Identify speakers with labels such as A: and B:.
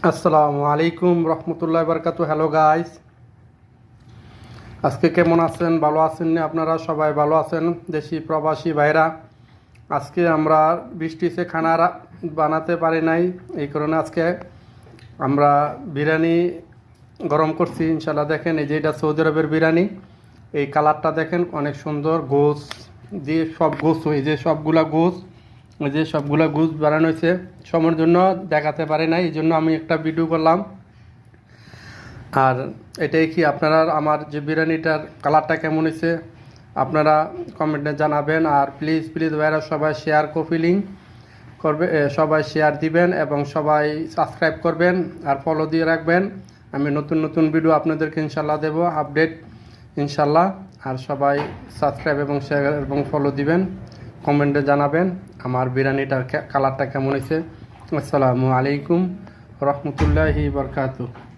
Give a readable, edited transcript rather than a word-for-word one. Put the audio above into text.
A: আসসালামু আলাইকুম রহমতুল্লাহ বারকাতু। Hello guys, আজকে কেমন আছেন? ভালো আছেন না? আপনারা সবাই ভালো আছেন? দেশি প্রবাসী ভাইরা, আজকে আমরা বৃষ্টিতে খানা বানাতে পারি নাই, এই কারণে আজকে আমরা বিরিয়ানি গরম করছি। ইনশাল্লাহ দেখেন, এই যে এটা সৌদি আরবের বিরিয়ানি, এই কালারটা দেখেন অনেক সুন্দর। গোস দিয়ে সব গোস, এই যে সবগুলা গোস, ওই যে সবগুলা গোস বানানো হয়েছে। সময়ের জন্য দেখাতে পারি নাই, এই জন্য আমি একটা ভিডিও করলাম। আর এটাই কি আপনারা আমার যে বিরিয়ানিটার কালারটা কেমন হয়েছে আপনারা কমেন্টে জানাবেন। আর প্লিজ প্লিজ ভাইরা সবাই শেয়ার কপিলিং করবে, সবাই শেয়ার দিবেন এবং সবাই সাবস্ক্রাইব করবেন আর ফলো দিয়ে রাখবেন। আমি নতুন নতুন ভিডিও আপনাদেরকে ইনশাল্লাহ দেব, আপডেট ইনশাল্লাহ। আর সবাই সাবস্ক্রাইব এবং শেয়ার এবং ফলো দিবেন, কমেন্টে জানাবেন আমার বিরিয়ানিটার কালারটা কেমন হয়েছে। আসসালামু আলাইকুম রহমতুল্লাহি বারকাতুহু।